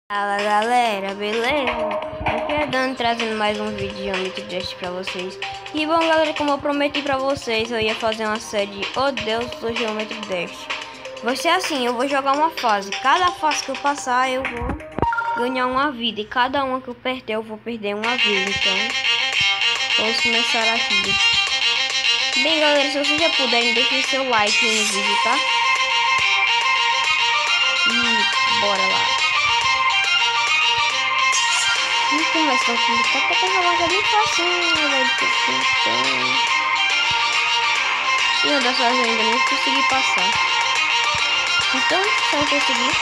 Fala galera, beleza? Aqui é Dani trazendo mais um vídeo de Geometry Dash pra vocês. E bom galera, como eu prometi pra vocês, eu ia fazer uma série de Oh Deus do Geometry Dash. Vai ser assim, eu vou jogar uma fase. Cada fase que eu passar eu vou ganhar uma vida. E cada uma que eu perder eu vou perder uma vida. Então, vamos começar aqui. Bem galera, se vocês já puderem, deixem seu like no vídeo, tá? E bora lá. Não começa a complicar porque essa loja é bem facinho, velho. E uma das lojas ainda não consegui passar. Então, se eu conseguir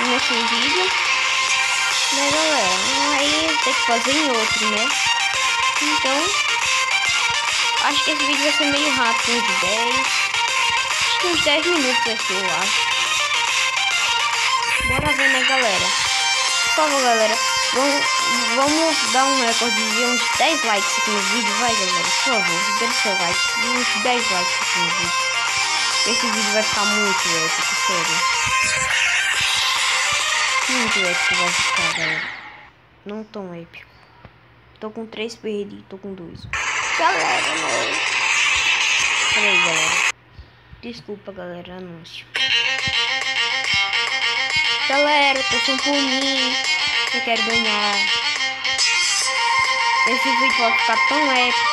nesse vídeo, né galera? Aí tem que fazer em outro, né? Então, acho que esse vídeo vai ser meio rápido, uns 10. Acho que uns 10 minutos vai ser, eu acho. Bora ver, né galera? Por favor galera, vamos dar um recorde de uns 10 likes aqui no vídeo, vai galera, por favor, dê seu like, uns 10 likes aqui no vídeo. Esse vídeo vai ficar muito épico, sério. Muito épico vai ficar, galera. Não tão épico. Tô com 3 perdi, tô com 2. Galera, não. Peraí, galera. Desculpa, galera, anúncio. Galera, torçam por mim. Eu quero ganhar. Esse vídeo vai ficar tão épico.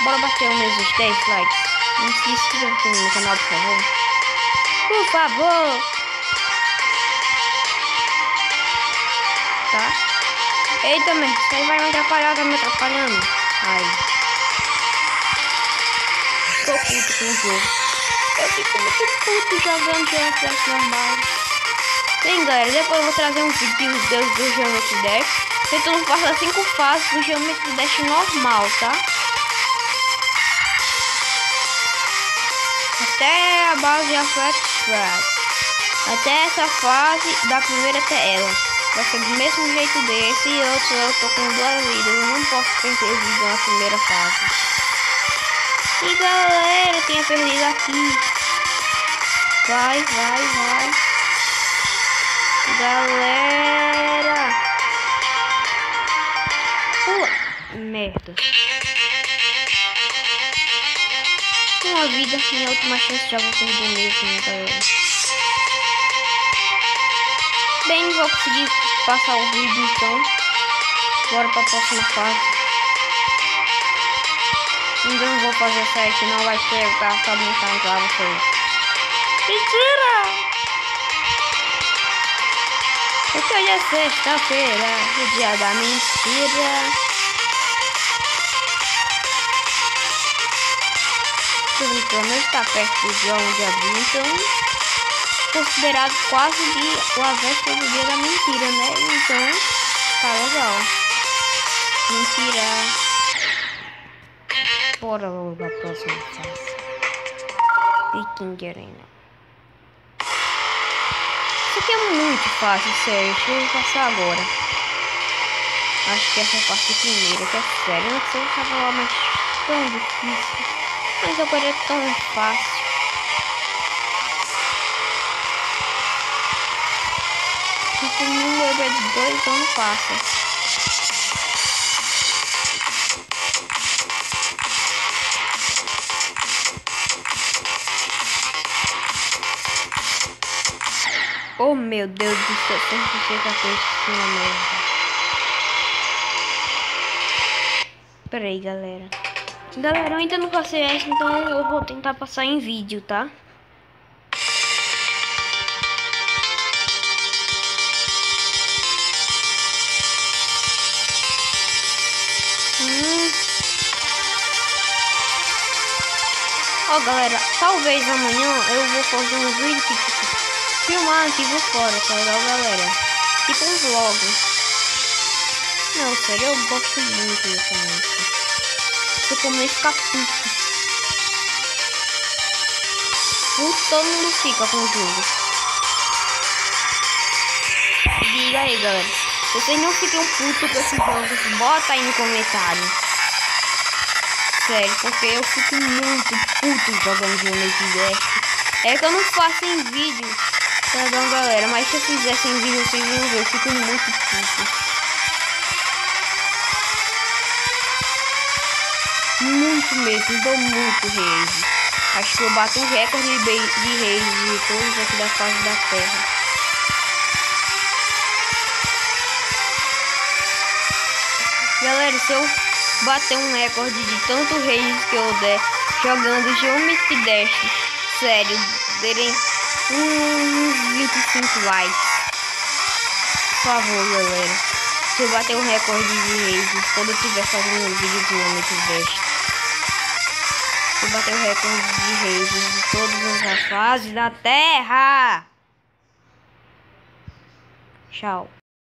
Bora bater os mesmos 10 likes. Não se inscreva no canal, por favor. Por favor. Tá? Eita, meu. Isso aí vai me atrapalhar. Tá me atrapalhando. Ai. Tô puto com o jogo. Eu fico muito puto jogando jogos normais. Bem galera, depois eu vou trazer um vídeo dos deuses do Geometry Dash. Feito não passa 5 fases do Geometry Dash normal, tá? Até a base de Flat Track. Até essa fase, da primeira até ela. Vai ser do mesmo jeito desse e eu tô com 2 vidas. Eu não posso perder vida na primeira fase. E galera, eu tinha perdido aqui. Vai. Galera, pula, merda. Uma vida, minha última chance, já vou perder mesmo, né, galera? Bem, não vou conseguir passar o vídeo, então bora pra próxima fase. Ainda não vou fazer certo, não vai ser pra só mostrando pra vocês. Mentira! Porque hoje é sexta-feira, o dia da mentira. Tô brincando, está perto do dia 1 de abril, então considerado quase a véspera do dia da mentira, né? Então, tá legal. Mentira. Bora logo pra próxima fase. Viking Arena. Isso aqui é muito fácil, sério. Deixa eu passar agora. Acho que essa é a parte primeira, que é sério. Não sei se eu falar, mas tão difícil. Mas agora é tão fácil. Tipo, no bebê de 2 anos passa. Oh meu Deus do céu, sempre fica com isso na merda. Pera aí, galera. Galera, eu ainda não passei essa, então eu vou tentar passar em vídeo, tá? Ó, galera, talvez amanhã eu vou fazer um vídeo que tipo filmar aqui por fora, tá legal, galera? Tipo um vlog. Não, sério, eu gosto muito dessa música. Se eu comer ficar puto. Todo mundo fica com o jogo. Diga aí, galera. Se vocês não ficam putos com esses jogos, bota aí no comentário. Sério, porque eu fico muito puto jogando Geometry Dash. É que eu não faço em vídeo. Tá bom, galera, mas se eu fizesse um vídeo, vocês iam ver, eu fico muito puto. Muito mesmo, dou muito rage. Acho que eu bato um recorde de rage de todos aqui da face da terra. Galera, se eu bater um recorde de tanto rage que eu der jogando Geometry Dash, sério, derem uns 25 likes. Por favor, galera. Se eu bater um recorde de rage quando eu estiver fazendo um vídeo de Geometry Dash. Se eu bater o recorde de rage de todas as fases da terra. Tchau.